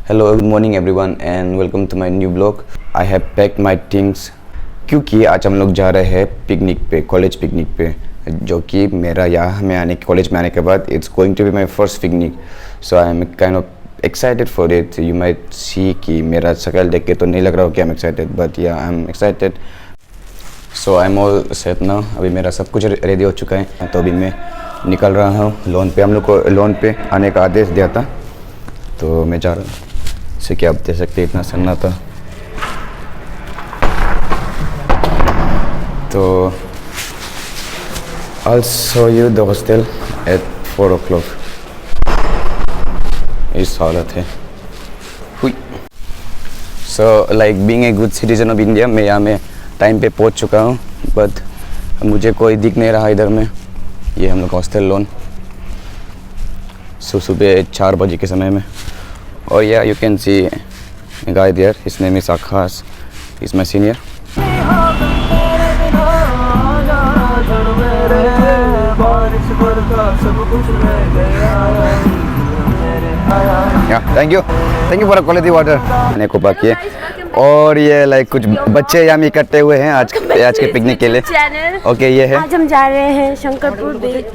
Hello, good morning everyone and welcome to my new vlog. I have packed my things क्योंकि आज हम लोग जा रहे हैं पिकनिक पे, कॉलेज पिकनिक पे, जो कि मेरा यहाँ में आने कॉलेज में आने के बाद it's going to be my first picnic. So I am kind of excited for it. You might see कि मेरा शक्ल देख के तो नहीं लग रहा हो कि आई एम एक्साइटेड, बट या I am excited. So I am all set now. अभी मेरा सब कुछ रेडी हो चुका है, तो अभी मैं निकल रहा हूँ लोन पे. हम लोग को लोन पे आने का आदेश दिया था, तो मैं जा रहा हूँ. जैसे कि आप देख सकते इतना सन्नाटा. तो I'll show you the hostel at 4 o'clock. इस हालत है. So like being a good citizen of India, मैं यहाँ में टाइम पे पहुँच चुका हूँ, बट मुझे कोई दिख नहीं रहा इधर में. ये हम लोग हॉस्टल लोन सुबह 4 बजे के समय में. और या you can see guy there, his name is Akash, is my senior. Thank you for quality water. मैंने को बाकी है. और ये लाइक कुछ बच्चे यहाँ में इकट्ठे हुए हैं आज के पिकनिक के लिए. ओके, ये है. आज हम जा रहे हैं शंकरपुर बीच.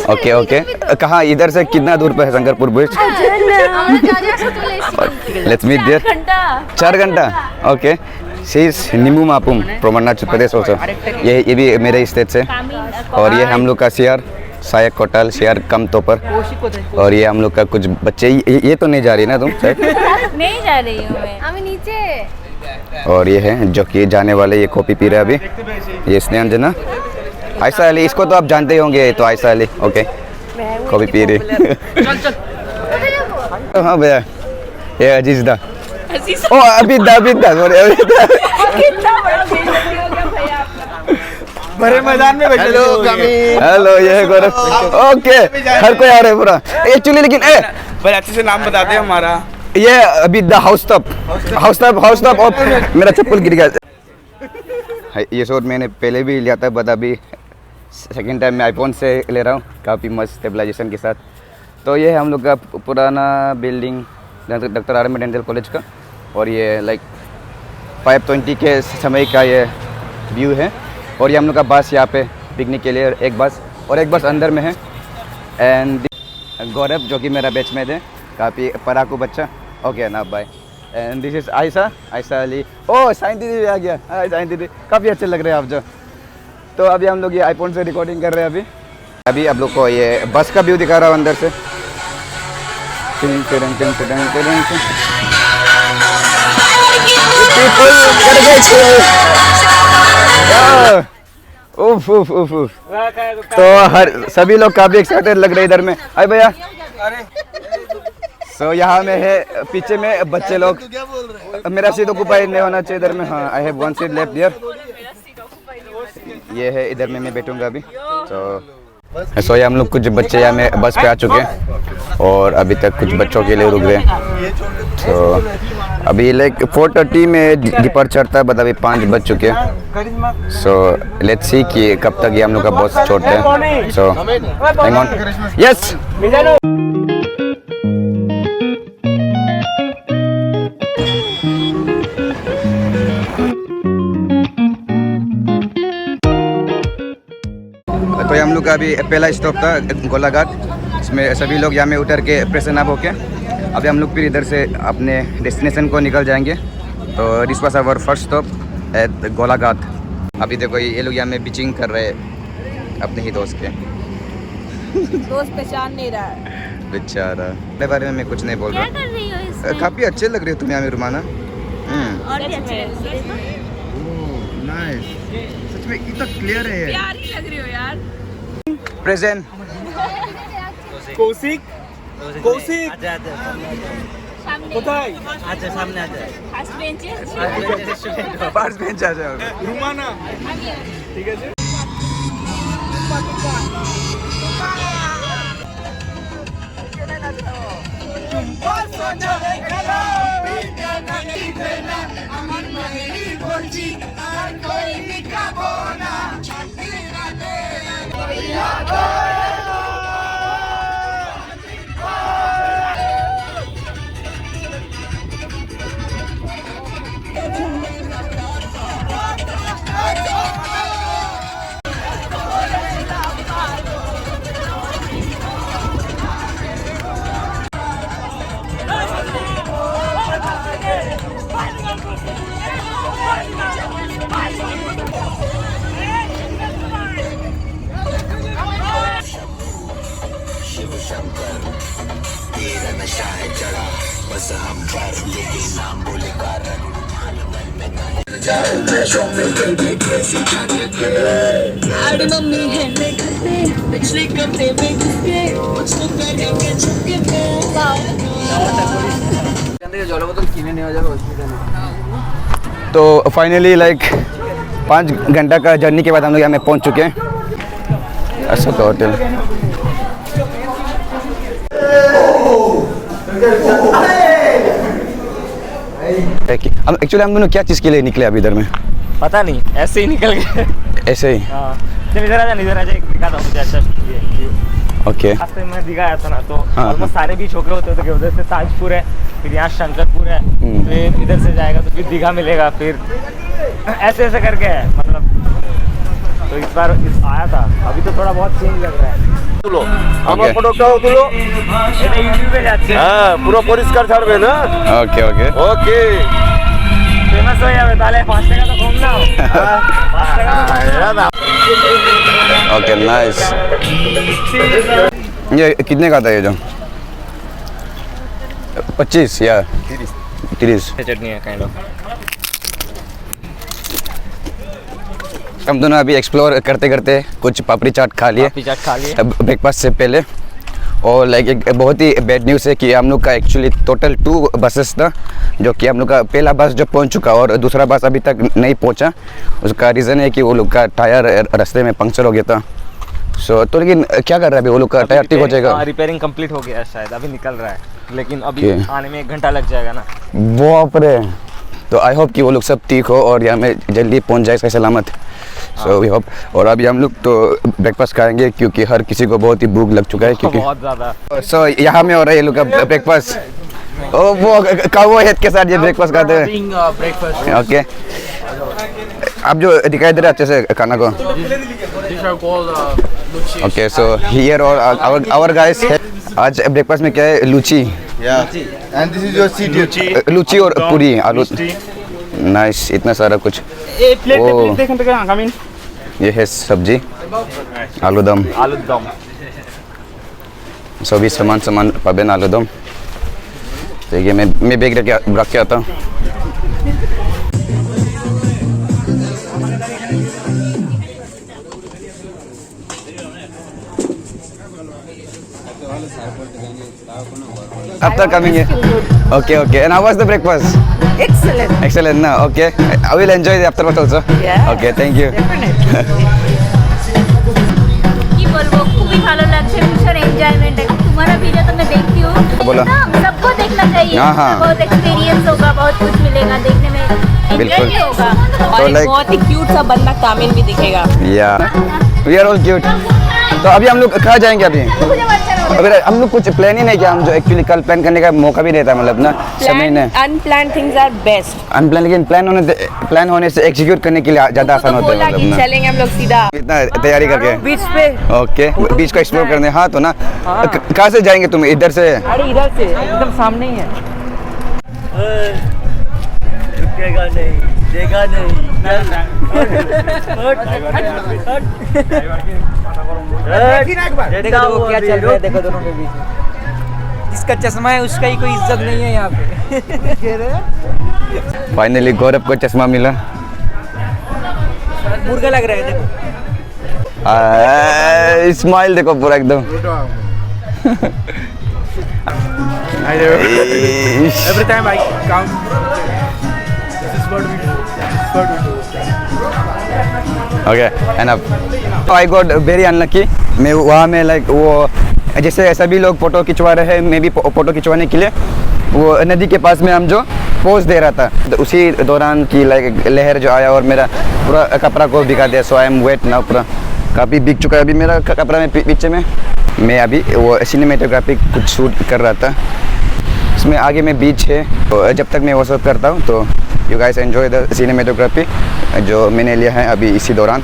ओके. कहाँ, इधर से कितना दूर पे है Shankarpur beach? Let's meet there. 4 घंटा. Okay. She is Nimu Mapum from Arunachal Pradesh also. ये भी मेरे स्टेट से. और ये हम लोग का शेयर सायक कोटाल, शेयर कम तोपर. और ये हम लोग का कुछ बच्चे. ये तो नहीं जा रही ना तुम? नहीं जा रही हूँ मैं नीचे. और ये है जो कि जाने वाले, ये कॉफी पी रहे हैं अभी. ये स्नेहांजना, आयशा अली, इसको तो आप जानते ही होंगे. तो Ayesha Ali okay, coffee P रही. हाँ भैया, ये अजीजदा. ओ अबिदा बड़े मैदान में बैठे लोग. हेलो, ये है गौरव. ओके, हर कोई आ रहा है पूरा. एक्चुअली लेकिन बड़े अच्छे से नाम बताते हैं हमारा. ये अभी द हाउस टॉप. और मेरा चप्पल गिर गया. ये शॉट मैंने पहले भी लिया था, बट अभी सेकंड टाइम मैं आईफोन से ले रहा हूँ, काफ़ी मस्त स्टेबलाइजेशन के साथ. तो ये है हम लोग का पुराना building doctor R M dental college का. और ये लाइक 5:20 के समय का ये व्यू है. और ये हम लोग का बस यहाँ पे पिकनिक के लिए, एक बस अंदर में है. एंड गौरव जो कि मेरा बैचमेट है, काफ़ी पढ़ाकू बच्चा. ओके ना bye. And this is Ayesha Ali. ओ साइन दीदी भी आ गया. हाय साइन दीदी, काफ़ी अच्छे लग रहे हैं आप जो. तो अभी हम लोग ये आईफोन से रिकॉर्डिंग कर रहे हैं. अभी आप लोग को ये बस का व्यू दिखा रहा हूँ अंदर से. तो सभी लोग काफी एक्साइटेड लग रहे हैं इधर में. अरे भैया. सो यहाँ में है पीछे में बच्चे लोग. मेरा सीट ऑक्यूपाइड नहीं होना चाहिए इधर में. हाँ, I have 1 seat left there. ये है इधर में मैं बैठूंगा अभी. सो ये हम लोग कुछ बच्चे यहाँ में बस पे आ चुके हैं, और अभी तक कुछ बच्चों के लिए रुक गए. तो अभी लाइक 4:30 में डिपार्चर था, बट अभी 5 बज चुके हैं. सो लेट्स सी कि कब तक ये हम लोग का बस छोड़ते हैं. सो हैंग ऑन. यस. तो ये हम लोग का अभी पहला स्टॉप था गोलाघाट. इसमें सभी लोग यहाँ में उतर के प्रेसन अप होके अभी हम लोग फिर इधर से अपने डेस्टिनेशन को निकल जाएंगे. तो this was our first stop at Golaghat. अभी देखो ये लोग यहाँ में बीचिंग कर रहे हैं अपने ही दोस्त के. दोस्त पहचान नहीं रहा है बेचारा. मेरे बारे में मैं कुछ नहीं बोल रहा. क्या कर रही हो इसमें? काफ़ी अच्छे लग रहे हो तुम यहाँ में रुमाना. और भी अच्छे लग रहे हो. नाइस. सच में इतना क्लियर है. प्यारी लग रही हो यार. प्रेजेंट. कौशिक কোথায়? আচ্ছা সামনে আছে ফার্স্ট বেঞ্চ आ जाओ. রুমানা ঠিক আছে. आड़ी मम्मी है ने घर पे पिछले कमरे में घुस के कुछ तो करेंगे छुपके पे तो फाइनली लाइक 5 घंटा का जर्नी के बाद हम लोग यहाँ में पहुँच चुके हैं अशोक होटल। एक्चुअली हम दोनों क्या चीज़ के लिए निकले अभी इधर में? पता नहीं, ऐसे ही निकल गए। ऐसे ही? हाँ, चल इधर आ जा, एक दिखाता हूँ मुझे अच्छा ये। ओके। रास्ते में दिखाया था ना, तो हाँ, ऑलमोस्ट सारे बीच होके होते कि उधर से ताजपुर है, फिर यहाँ शंकरपुर है, फिर इधर से जाएगा तो फिर दीघा मिलेगा, फिर ऐसे ऐसे करके है मतलब। तो इस बार आया था, अभी तो थोड़ा बहुत चेंज लग रहा है। Okay. ফটোটাও তুলো এটা ইউটিউবে যাচ্ছে, হ্যাঁ পুরো পরিষ্কার ছাড়বে না ओके ओके ওকে ফেমাস হয়ে যাবে তাহলে। 5 টাকা তো কম নাও, 5 টাকা তো ओके नाइस। ये कितने का था ये जो? 25 या 30? चटनी है काइंड ऑफ। हम दोनों अभी एक्सप्लोर करते करते कुछ पापड़ी चाट खा लिए पिज्जा खा लिए। ब्रेकफास्ट से पहले। और लाइक एक बहुत ही बैड न्यूज़ है कि हम लोग का एक्चुअली टोटल 2 बसेस था, जो कि हम लोग का पहला बस जो पहुंच चुका और दूसरा बस अभी तक नहीं पहुंचा। उसका रीज़न है कि वो लोग का टायर रास्ते में पंक्चर हो गया था। तो लेकिन क्या कर रहा है अभी वो लोग का? टायर ठीक हो जाएगा? रिपेयरिंग कंप्लीट हो गया है शायद, अभी निकल रहा है, लेकिन अभी Okay. आने में 1 घंटा लग जाएगा ना। बाप रे। तो आई होप कि वो लोग सब ठीक हो और यहाँ में जल्दी पहुँच जाए इसका सलामत। So we hope. और अभी हम लोग तो ब्रेकफास्ट खाएंगे क्योंकि हर किसी को बहुत ही भूख लग चुका है क्योंकि बहुत ज़्यादा। सो यहाँ में हो रहा है ये लोग का ब्रेकफास्ट। ओ वो कावो हेड के साथ ये ब्रेकफास्ट खाते हैं। ओके। आप जो दिखाई दे रहे अच्छे से खाना को। ओके सो हियर और आवर गाइस आज ब्रेकफास्ट में क्या है? लूची। and this is your seat लूची और पूरी आलू। नाइस, इतना सारा कुछ। ओ, ये है सब्जी, आलू दम। आलू दम। सभी सामान पाबेन आलू दम। ठीक है, मैं बैग रख के आता हूँ। After coming here. Okay, okay. And how was the breakfast? Excellent. Excellent, no? Okay. I will enjoy the aftermath also. Yeah. Okay, thank you. কি বলবো, খুবই ভালো লাগছে, ভীষণ এনজয়মেন্ট है। तुम्हारा वीडियो तो मैं देखती हूँ, बोला। एकदम सबको देखना चाहिए। हाँ, हाँ। बहुत एक्सपीरियंस होगा, बहुत कुछ मिलेगा देखने में, एंजॉय बिल्कुल। भी होगा। और एक like- बहुत ही क्यूट सा बंदा कामिल भी दिखेगा। Yeah. We are all cute. तो अभी हम लोग कहाँ जाएंगे अभी? मुझे अच्छा लगा। अभी हम लोग कुछ प्लान ही नहीं किया। हम जो एक्चुअली कल प्लान करने का मौका भी नहीं था, मतलब ना समय ने unplanned things are best. Unplanned, लेकिन प्लान होने से एग्जीक्यूट करने के लिए ज़्यादा आसान तो होता बोला है, कि मतलब ना चलेंगे हम लोग सीधा इतना तैयारी करके। बीच पे। ओके, बीच को एक्सप्लोर करने। हाँ तो ना कहाँ से जाएंगे तुम? इधर से? अरे इधर से एकदम सामने ही है। रुकेगा नहीं, देगा नहीं। देखो क्या चल रहा है, देखो दोनों के बीच में। जिसका चश्मा है उसका ही कोई इज्जत नहीं है यहाँ पे। फाइनली गौरव को चश्मा मिला। मुर्गा लग रहा है देखो। स्माइल देखो पूरा एकदम। every time I come this is what we do okay and I got very unlucky. मैं वहाँ में लाइक वो जैसे सभी लोग फ़ोटो खिंचवा रहे हैं, मैं भी फ़ोटो खिंचवाने के लिए वो नदी के पास में हम जो पोज दे रहा था, तो उसी दौरान की लाइक लहर जो आया और मेरा पूरा कपड़ा को भिगा दिया। सो आई एम वेट ना, पूरा काफ़ी भीग चुका है अभी मेरा कपड़ा में पीछे में। मैं अभी वो सिनेमेटोग्राफी कुछ शूट कर रहा था, इसमें आगे में बीच है। तो जब तक मैं वो सब करता हूँ तो you guys enjoy the cinematography जो मैंने लिया है अभी इसी दौरान।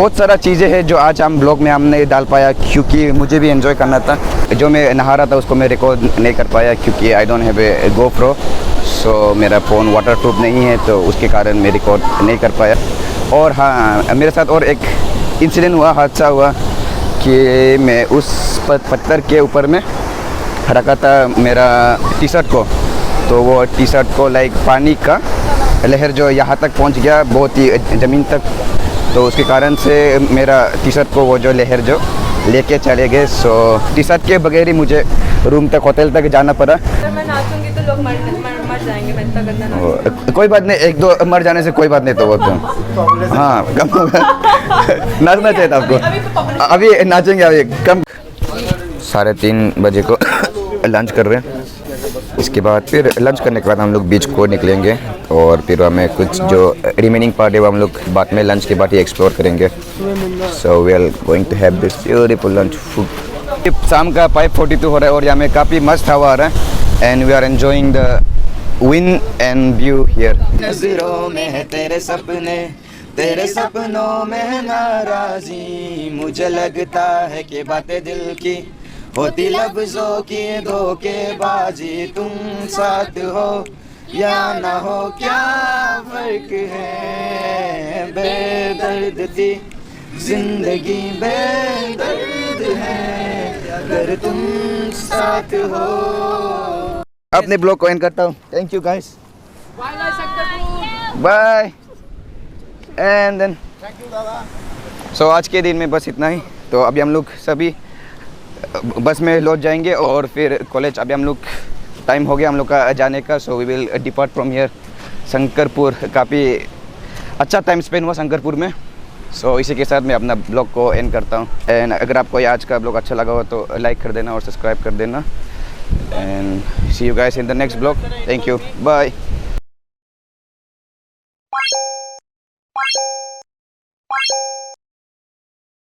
बहुत सारा चीज़ें हैं जो आज हम ब्लॉग में हमने डाल पाया, क्योंकि मुझे भी एंजॉय करना था। जो मैं नहा रहा था उसको मैं रिकॉर्ड नहीं कर पाया, क्योंकि I don't have a GoPro, सो मेरा फ़ोन वाटर प्रूफ नहीं है, तो उसके कारण मैं रिकॉर्ड नहीं कर पाया। और हाँ, मेरे साथ और एक इंसिडेंट हुआ, हादसा हुआ कि मैं उस पत्थर के ऊपर में रखा था मेरा टी शर्ट को, तो वो टी शर्ट को लाइक पानी का लहर जो यहाँ तक पहुँच गया, बहुत ही ज़मीन तक, तो उसके कारण से मेरा टी शर्ट को वो जो लहर जो लेके चले गए। सो टी शर्ट के बगैर ही मुझे रूम तक, होटल तक जाना पड़ा। अगर मैं नाचूंगी तो लोग मर जाएंगे, मैं इतना गंदा नाचूंगी। कोई बात नहीं, एक दो मर जाने से कोई बात नहीं, तो वो तो हाँ कम होगा। नाचना चाहिए था आपको, अभी नाचेंगे अभी कम। 3:30 बजे को लंच कर रहे हैं, इसके बाद फिर लंच करने के बाद हम लोग बीच को निकलेंगे, और फिर हमें कुछ जो रिमेनिंग पार्ट है वो हम लोग बाद में लंच के बाद ही एक्सप्लोर करेंगे। So we are going to have this beautiful lunch food. शाम का 5:42 हो रहा है और यहाँ में काफ़ी मस्त हवा आ रहा है, and we are enjoying the wind and view here. नज़रों में है तेरे सपने, तेरे सपनों में नाराज़ी, मुझे लगता है कि बातें दिल की होती लफ्जों की धोखेबाजी, तुम साथ हो या ना हो क्या फर्क है, बेदर्द थी जिंदगी बेदर्द है अगर तुम साथ हो। अपने ब्लॉग को एंड करता हूँ। Thank you guys, bye and then so आज के दिन में बस इतना ही। तो अभी हम लोग सभी बस में लौट जाएंगे और फिर कॉलेज। अभी हम लोग टाइम हो गया हम लोग का जाने का, so we will depart from here Shankarpur. काफ़ी अच्छा टाइम स्पेंड हुआ शंकरपुर में। सो इसी के साथ मैं अपना ब्लॉग को एंड करता हूँ। एंड अगर आपको आज का ब्लॉग अच्छा लगा हो तो लाइक कर देना और सब्सक्राइब कर देना, and see you guys in the next blog. Thank you, bye.